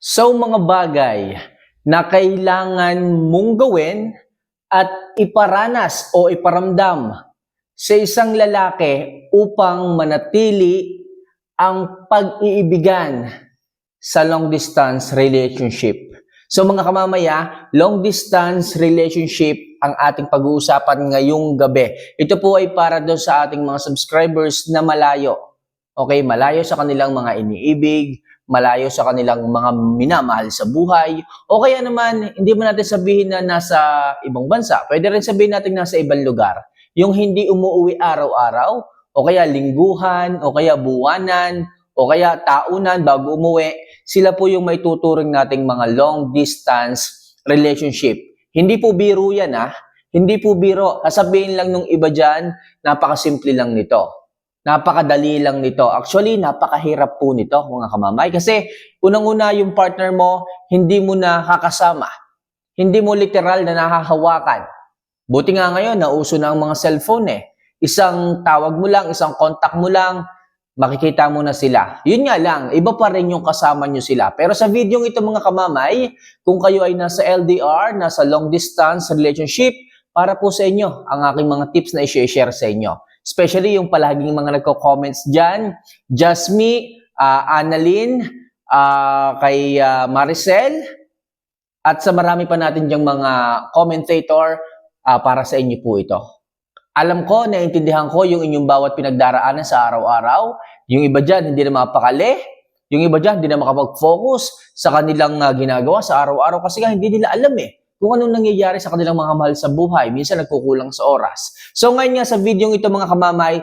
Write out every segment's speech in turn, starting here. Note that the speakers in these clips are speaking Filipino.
So mga bagay na kailangan mong gawin at iparanas o iparamdam sa isang lalaki upang manatili ang pag-iibigan sa long distance relationship. So mga kamamaya, long distance relationship ang ating pag-uusapan ngayong gabi. Ito po ay para doon sa ating mga subscribers na malayo. Okay, malayo sa kanilang mga iniibig, malayo sa kanilang mga minamahal sa buhay, o kaya naman, hindi mo natin sabihin na nasa ibang bansa. Pwede rin sabihin natin nasa ibang lugar. Yung hindi umuwi araw-araw, o kaya lingguhan, o kaya buwanan, o kaya taunan bago umuwi, sila po yung may tuturing nating mga long distance relationship. Hindi po biro yan Hindi po biro. Sasabihin lang nung iba dyan, napakasimple lang nito. Napakadali lang nito. Actually, napakahirap po nito, mga kamamay. Kasi, unang-una yung partner mo, hindi mo na kakasama. Hindi mo literal na nahahawakan. Buti nga ngayon, nauso na ang mga cellphone Isang tawag mo lang, isang contact mo lang, makikita mo na sila. Yun nga lang, iba pa rin yung kasama nyo sila. Pero sa video ito mga kamamay, kung kayo ay nasa LDR, nasa long distance relationship, para po sa inyo ang aking mga tips na i-share sa inyo. Especially yung palaging mga nagko-comments dyan, Jasmine, Annalyn, kay Maricel, at sa marami pa natin dyang mga commentator, para sa inyo po ito. Alam ko, naiintindihan ko yung inyong bawat pinagdaraanan sa araw-araw. Yung iba dyan, hindi na mapakali. Yung iba dyan, hindi na makapag-focus sa kanilang ginagawa sa araw-araw kasi nga hindi nila alam kung anong nangyayari sa kanilang mga mahal sa buhay. Minsan nagkukulang sa oras. So ngayon nga sa video ito mga kamamay,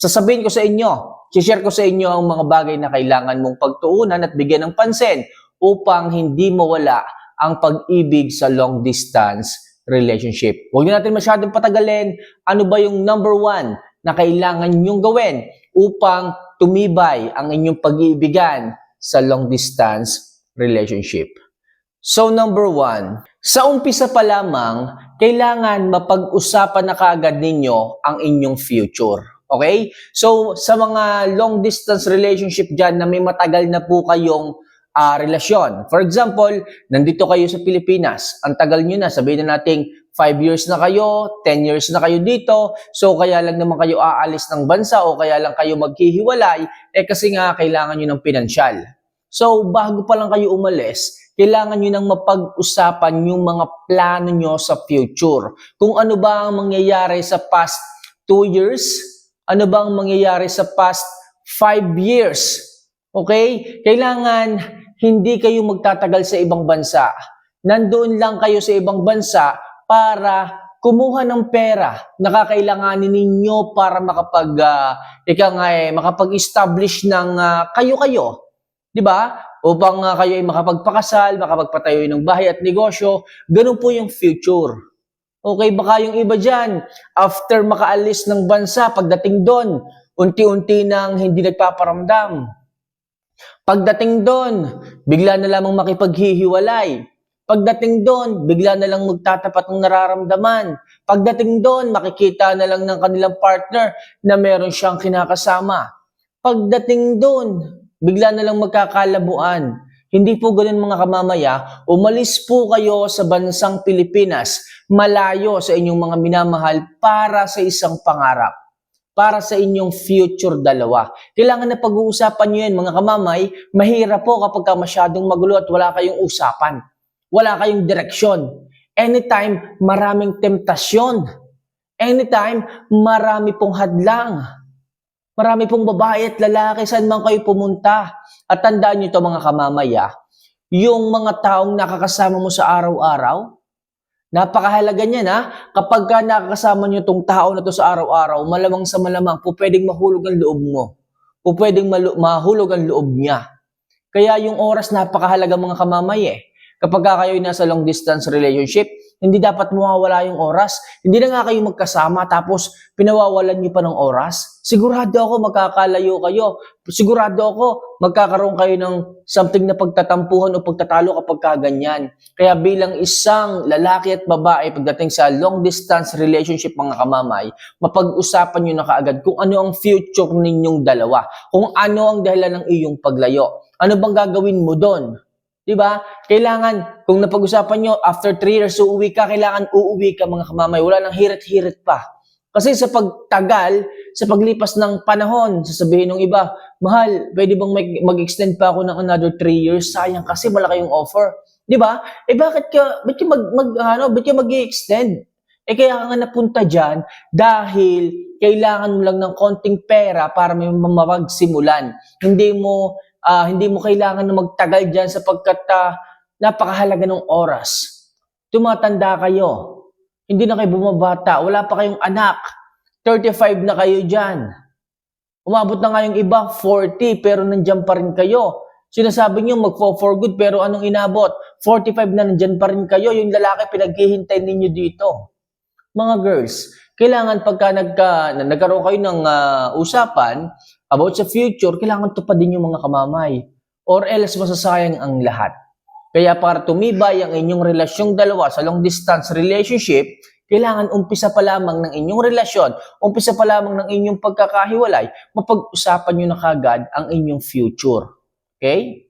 sasabihin ko sa inyo, share ko sa inyo ang mga bagay na kailangan mong pagtuunan at bigyan ng pansin upang hindi mawala ang pag-ibig sa long distance relationship. Huwag na natin masyadong patagalin. Ano ba yung number 1 na kailangan nyong gawin upang tumibay ang inyong pag-iibigan sa long distance relationship? So number 1, sa umpisa pa lamang, kailangan mapag-usapan na kaagad ninyo ang inyong future. Okay? So sa mga long distance relationship dyan na may matagal na po kayong relasyon. For example, nandito kayo sa Pilipinas, ang tagal nyo na, sabihin na natin 5 years na kayo, 10 years na kayo dito, so kaya lang naman kayo aalis ng bansa o kaya lang kayo maghihiwalay, kasi nga kailangan nyo ng pinansyal. So bago pa lang kayo umalis, kailangan nyo nang mapag-usapan yung mga plano nyo sa future. Kung ano ba ang mangyayari sa past 2 years, ano ba ang mangyayari sa past 5 years. Okay? Kailangan hindi kayo magtatagal sa ibang bansa. Nandoon lang kayo sa ibang bansa para kumuha ng pera na kakailanganin ninyo para makapag-establish ng kayo-kayo. 'Di ba? Upang kayo ay makapagpakasal, makapagpatayo ng bahay at negosyo. Ganun po yung future. Okay, baka yung iba dyan, after makaalis ng bansa, pagdating doon, unti-unti nang hindi nagpaparamdam. Pagdating doon, bigla na lamang makipaghihiwalay. Pagdating doon, bigla na lang magtatapat ng nararamdaman. Pagdating doon, makikita na lang ng kanilang partner na meron siyang kinakasama. Pagdating doon, bigla na lang magkakalabuan. Hindi po ganun mga kamamaya, umalis po kayo sa bansang Pilipinas, malayo sa inyong mga minamahal para sa isang pangarap. Para sa inyong future dalawa. Kailangan na pag-uusapan nyo yan mga kamamay, mahirap po kapag masyadong magulo at wala kayong usapan. Wala kayong direksyon. Anytime, maraming temptasyon. Anytime, marami pong hadlang. Marami pong babae at lalaki, saan man kayo pumunta. At tandaan nyo ito mga kamamaya, yung mga taong nakakasama mo sa araw-araw, napakahalaga niyan kapag ka nakakasama nyo itong tao na to sa araw-araw, malamang sa malamang, po pwedeng mahulog ang loob mo. Po pwedeng mahulog ang loob niya. Kaya yung oras napakahalaga mga kamamay Kapag kayo nasa long distance relationship, hindi dapat mawawala yung oras. Hindi na nga kayo magkasama tapos pinawawalan niyo pa ng oras. Sigurado ako magkakalayo kayo. Sigurado ako magkakaroon kayo ng something na pagtatampuhan o pagtatalo kapag kaganyan. Kaya bilang isang lalaki at babae pagdating sa long distance relationship mga kamamay, mapag-usapan niyo na kaagad kung ano ang future ninyong dalawa. Kung ano ang dahilan ng iyong paglayo. Ano bang gagawin mo doon? Di ba? Kailangan, kung napag-usapan nyo, after 3 years uuwi ka, kailangan uuwi ka mga kamamay. Wala nang hirit-hirit pa. Kasi sa pagtagal, sa paglipas ng panahon, sasabihin ng iba, mahal, pwede bang mag-extend pa ako ng another 3 years? Sayang kasi malaki yung offer. Di ba? Ba't ka mag-i-extend? Kaya ka nga napunta dyan dahil kailangan mo lang ng konting pera para may mapagsimulan. Hindi mo kailangan na magtagal dyan sapagkat napakahalaga ng oras. Tumatanda kayo. Hindi na kayo bumabata. Wala pa kayong anak. 35 na kayo dyan. Umabot na nga yung iba, 40, pero nandyan pa rin kayo. Sinasabi nyo mag-for good, pero anong inabot? 45 na nandyan pa rin kayo. Yung lalaki pinaghihintay ninyo dito. Mga girls, kailangan pagka nagkaroon kayo ng usapan about sa future, kailangan tupadin yung mga kamamay. Or else masasayang ang lahat. Kaya para tumibay ang inyong relasyong dalawa sa long distance relationship, kailangan umpisa pa lamang ng inyong relasyon, umpisa pa lamang ng inyong pagkakahiwalay, mapag-usapan nyo na kagad ang inyong future. Okay?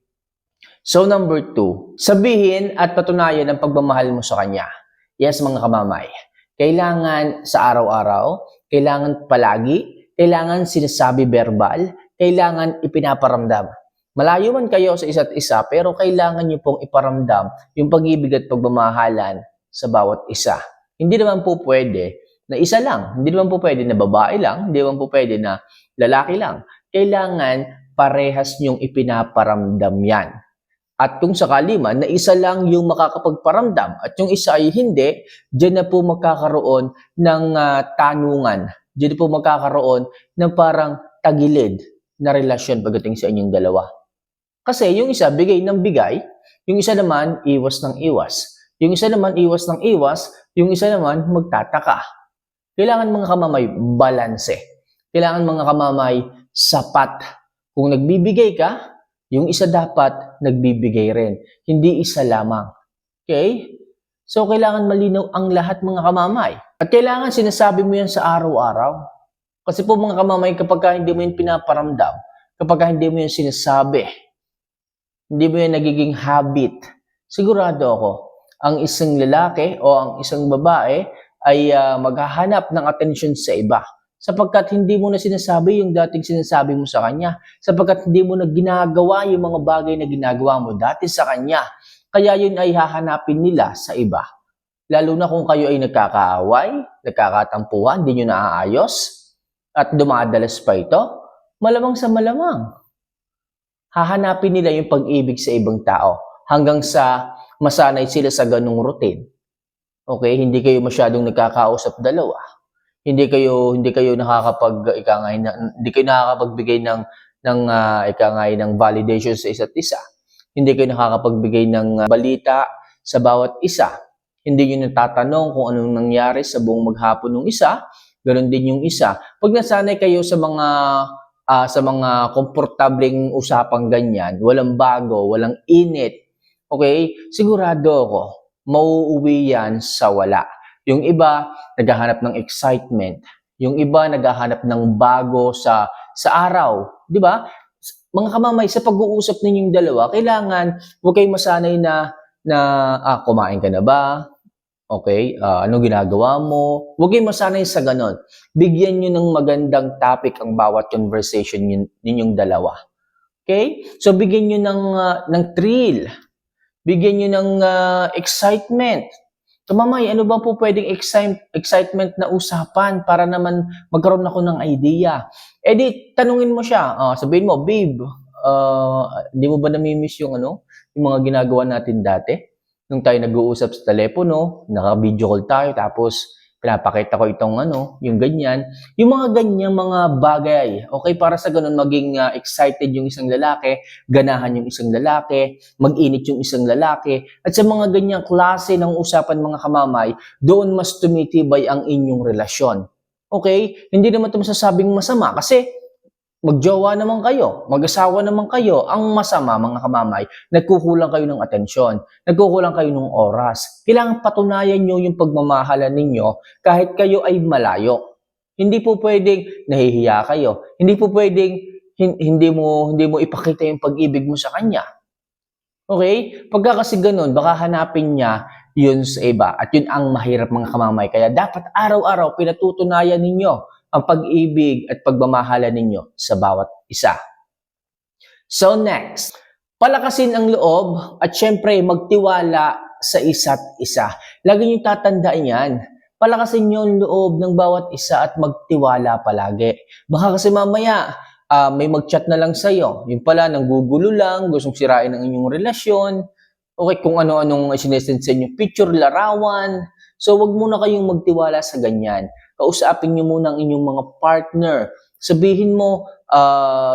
So number 2, sabihin at patunayan ang pagmamahal mo sa kanya. Yes, mga kamamay. Kailangan sa araw-araw, kailangan palagi, kailangan sinasabi verbal, kailangan ipinaparamdam. Malayo man kayo sa isa't isa, pero kailangan nyo pong iparamdam yung pag-ibig at pagmamahalan sa bawat isa. Hindi naman po pwede na isa lang. Hindi naman po pwede na babae lang. Hindi naman po pwede na lalaki lang. Kailangan parehas nyong ipinaparamdam yan. At kung sakali man na isa lang yung makakapagparamdam at yung isa ay hindi, diyan na po magkakaroon ng tanungan. Diyan na po magkakaroon ng parang tagilid na relasyon pagdating sa inyong dalawa. Kasi yung isa bigay ng bigay, yung isa naman iwas ng iwas. Yung isa naman iwas ng iwas, yung isa naman magtataka. Kailangan mga kamamay balanse. Kailangan mga kamamay sapat. Kung nagbibigay ka, yung isa dapat nagbibigay rin. Hindi isa lamang. Okay? So, kailangan malinaw ang lahat mga kamamay. At kailangan sinasabi mo yan sa araw-araw. Kasi po mga kamamay, kapag hindi mo yan pinaparamdam, kapag hindi mo yan sinasabi, hindi mo yan nagiging habit, sigurado ako, ang isang lalaki o ang isang babae ay maghahanap ng atensyon sa iba. Sapagkat hindi mo na sinasabi yung dating sinasabi mo sa kanya. Sapagkat hindi mo na ginagawa yung mga bagay na ginagawa mo dati sa kanya. Kaya yun ay hahanapin nila sa iba. Lalo na kung kayo ay nagkakaaway, nagkakatampuhan, hindi nyo naaayos, at dumadalas pa ito, malamang sa malamang. Hahanapin nila yung pag-ibig sa ibang tao hanggang sa masanay sila sa ganung routine. Okay, hindi kayo masyadong nagkakausap dalawa. Hindi kayo nakakapagbigay ng validation sa isa't isa. Hindi kayo nakakapagbigay ng balita sa bawat isa. Hindi niyo natatanong kung anong nangyari sa buong maghapon ng isa. Ganon din yung isa. Pag nasanay kayo sa mga komportableng usapang ganyan, walang bago, walang init, okay, sigurado ako, mauuwi yan sa wala. Yung iba, naghahanap ng excitement. Yung iba, naghahanap ng bago sa araw. Di ba? Mga kamamay, sa pag-uusap ninyong dalawa, kailangan huwag kayong masanay na kumain ka na ba? Okay, ano ginagawa mo? Huwag kayong masanay sa ganon. Bigyan nyo ng magandang topic ang bawat conversation ninyong dalawa. Okay? So, bigyan nyo ng thrill. Bigyan nyo ng excitement. Kamamay, ano ba po pwedeng excitement na usapan para naman magkaroon ako ng idea? Di, tanungin mo siya. Sabihin mo, babe, di mo ba namimiss yung mga ginagawa natin dati? Nung tayo nag-uusap sa telepono, naka-video call tayo, tapos pinapakita ko yung ganyan. Yung mga ganyang mga bagay, okay, para sa ganun maging excited yung isang lalaki, ganahan yung isang lalaki, mag-init yung isang lalaki, at sa mga ganyang klase ng usapan mga kamamay, doon mas tumitibay ang inyong relasyon. Okay? Hindi naman ito masasabing masama kasi magjowa naman kayo, mag-asawa naman kayo, ang masama mga kamamay, nagkukulang kayo ng atensyon, nagkukulang kayo ng oras. Kailangan patunayan nyo yung pagmamahalan ninyo kahit kayo ay malayo. Hindi po pwedeng nahihiya kayo. Hindi po pwedeng hindi mo ipakita yung pag-ibig mo sa kanya. Okay? Pagka kasi ganun, baka hanapin niya yun sa iba. At yun ang mahirap mga kamamay. Kaya dapat araw-araw pinatutunayan ninyo ang pag-ibig at pagmamahala ninyo sa bawat isa. So next, palakasin ang loob at syempre magtiwala sa isa't isa. Lagi niyong tatandaan yan. Palakasin niyo ang loob ng bawat isa at magtiwala palagi. Baka kasi mamaya, may mag-chat na lang sa'yo. Yung pala, nanggugulo lang, gustong sirain ang inyong relasyon. Okay, kung ano-anong sinesend sa inyo, picture, larawan. So, wag muna kayong magtiwala sa ganyan. Kausapin niyo muna ang inyong mga partner. Sabihin mo,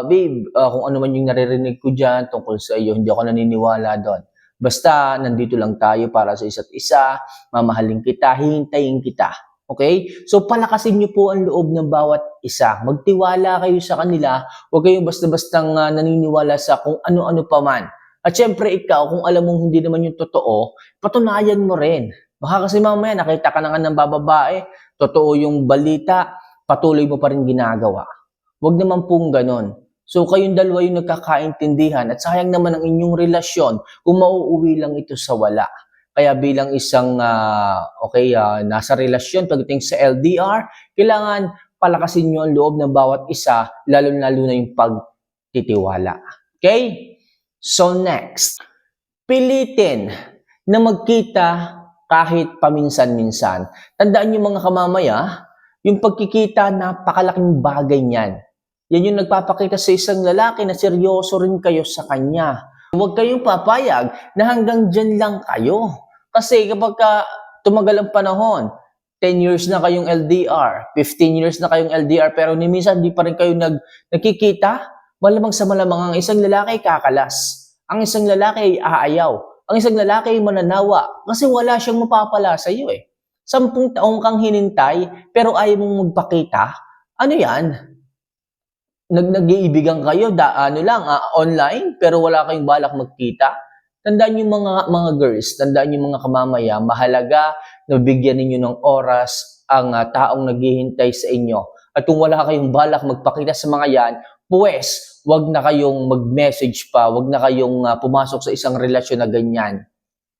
babe, kung ano man yung naririnig ko dyan tungkol sa iyo, hindi ako naniniwala doon. Basta, nandito lang tayo para sa isa't isa, mamahalin kita, hihintayin kita. Okay? So, palakasin niyo po ang loob ng bawat isa. Magtiwala kayo sa kanila. Huwag kayong basta-bastang naniniwala sa kung ano-ano pa man. At syempre, ikaw, kung alam mong hindi naman yung totoo, patunayan mo rin. Baka kasi mamaya, nakita ka na nga ng bababae, totoo yung balita, patuloy mo pa rin ginagawa. Huwag naman pong ganon. So, kayong dalawa yung nagkakaintindihan at sayang naman ang inyong relasyon kung mauuwi lang ito sa wala. Kaya bilang isang nasa relasyon pagdating sa LDR, kailangan palakasin nyo ang loob ng bawat isa, lalo-lalo na yung pagtitiwala. Okay? So next, pilitin na magkita kahit paminsan-minsan. Tandaan nyo mga kamamaya, yung pagkikita, napakalaking bagay niyan. Yan yung nagpapakita sa isang lalaki na seryoso rin kayo sa kanya. Huwag kayong papayag na hanggang dyan lang kayo. Kasi kapag tumagal ang panahon, 10 years na kayong LDR, 15 years na kayong LDR, pero ni minsan di pa rin kayo nagkikita, malamang sa malamang ang isang lalaki kakalas. Ang isang lalaki aayaw. Ang isang lalaki mananawa. Kasi wala siyang mapapala sa iyo eh. 10 taong kang hinintay, pero ayaw mong magpakita. Ano yan? Nag-iibigan kayo, online, pero wala kayong balak magkita. Tandaan yung mga girls, tandaan yung mga kamamaya, mahalaga na bigyan ninyo ng oras ang taong naghihintay sa inyo. At kung wala kayong balak magpakita sa mga yan, pues, wag na kayong mag-message pa, wag na kayong pumasok sa isang relasyon na ganyan.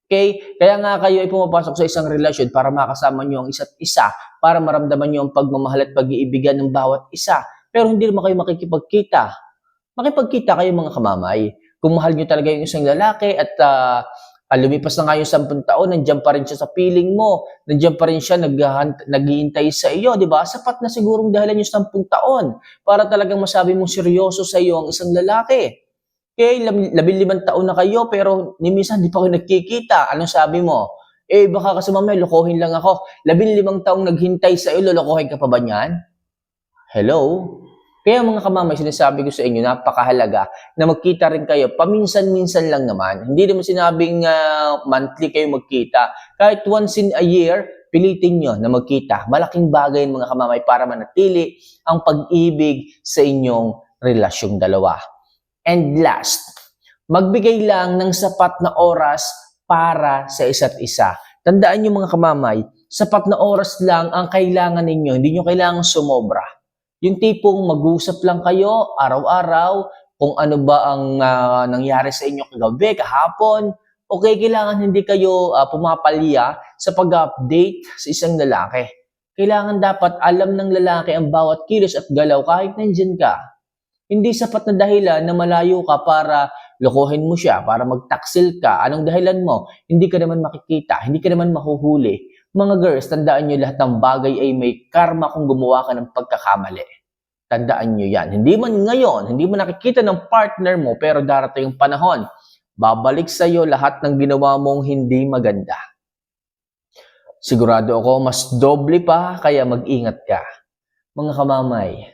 Okay? Kaya nga kayo ay pumapasok sa isang relasyon para makasama nyo ang isa't isa, para maramdaman nyo ang pagmamahal at pag-iibigan ng bawat isa. Pero hindi naman kayo makikipagkita. Makipagkita kayo mga kamamay. Kung mahal nyo talaga yung isang lalaki at lumipas na nga yung 10 taon, nandiyan pa rin siya sa piling mo, nandiyan pa rin siya naghihintay sa iyo, di ba? Sapat na sigurong dahilan yung 10 taon para talagang masabi mong seryoso sa iyo ang isang lalaki. Okay, 15 taon na kayo pero ni minsan di pa kayo nagkikita. Anong sabi mo? Eh baka kasi mamaya lokohin lang ako. 15 taong naghintay sa iyo, lolokohin ka pa ba niyan? Hello? Kaya mga kamamay, sinasabi ko sa inyo, napakahalaga na magkita rin kayo. Paminsan-minsan lang naman. Hindi naman sinabing monthly kayo magkita. Kahit once in a year, pilitin nyo na magkita. Malaking bagay mga kamamay para manatili ang pag-ibig sa inyong relasyong dalawa. And last, magbigay lang ng sapat na oras para sa isa't isa. Tandaan nyo mga kamamay, sapat na oras lang ang kailangan ninyo. Hindi nyo kailangan sumobra. Yung tipong mag-usap lang kayo araw-araw kung ano ba ang nangyari sa inyo kagabi, kahapon. Okay, kailangan hindi kayo pumapalya sa pag-update sa isang lalaki. Kailangan dapat alam ng lalaki ang bawat kilos at galaw kahit nandyan ka. Hindi sapat na dahilan na malayo ka para lokohin mo siya, para magtaksil ka. Anong dahilan mo? Hindi ka naman makikita, hindi ka naman mahuhuli. Mga girls, tandaan nyo lahat ng bagay ay may karma kung gumawa ka ng pagkakamali. Tandaan nyo yan. Hindi man ngayon, hindi mo nakikita ng partner mo, pero darating yung panahon, babalik sa'yo lahat ng ginawa mong hindi maganda. Sigurado ako, mas doble pa, kaya mag-ingat ka. Mga kamamay,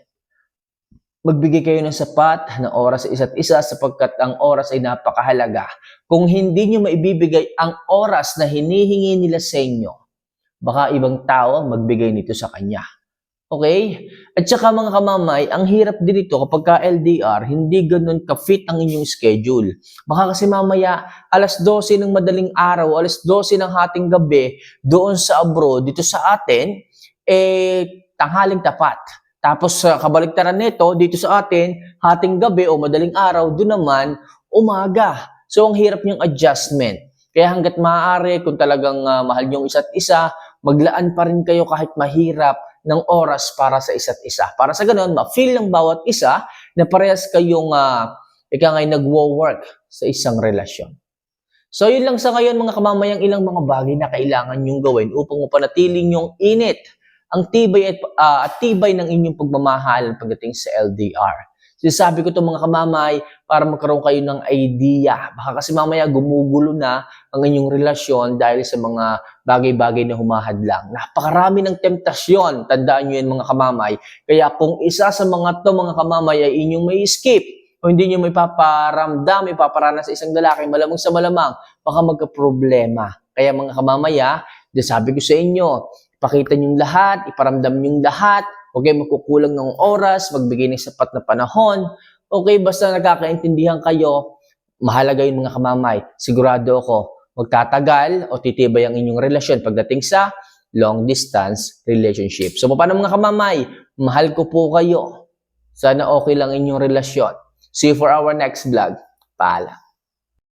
magbigay kayo ng sapat na oras sa isa't isa sapagkat ang oras ay napakahalaga. Kung hindi nyo maibibigay ang oras na hinihingi nila sa inyo, baka ibang tao magbigay nito sa kanya. Okay? At saka mga kamamay, ang hirap din ito kapag ka-LDR, hindi ganun ka-fit ang inyong schedule. Baka kasi mamaya, alas 12 ng madaling araw, alas 12 ng hating gabi, doon sa abroad, dito sa atin, tanghaling tapat. Tapos kabaligtaran nito, dito sa atin, hating gabi o madaling araw, doon naman, umaga. So, ang hirap yung adjustment. Kaya hanggat maaari, kung talagang mahal yung isa't isa, maglaan pa rin kayo kahit mahirap ng oras para sa isa't isa. Para sa ganun, ma-feel ng bawat isa na parehas kayong nagwo-work sa isang relasyon. So, yun lang sa ngayon mga kamamayang, ilang mga bagay na kailangan nyong gawin upang mapanatiling yung init, ang tibay at tibay ng inyong pagmamahal pagdating sa LDR. Sinasabi ko ito mga kamamay para magkaroon kayo ng idea. Baka kasi mamaya gumugulo na ang inyong relasyon dahil sa mga bagay-bagay na humahadlang. Napakarami ng temptasyon. Tandaan nyo yan mga kamamay. Kaya kung isa sa mga to mga kamamay ay inyong may skip o hindi nyo may paparamdam, may paparanas sa isang lalaki, malamang sa malamang, baka magka-problema. Kaya mga kamamaya, sabi ko sa inyo, pakita nyo lahat, iparamdam nyo lahat, huwag kayo magkukulang ng oras, magbigay ng sapat na panahon. Okay, basta nagkakaintindihan kayo, mahalaga yun mga kamamay. Sigurado ako, magtatagal o titibay ang inyong relasyon pagdating sa long distance relationship. So, paano mga kamamay? Mahal ko po kayo. Sana okay lang inyong relasyon. See you for our next vlog. Paalam.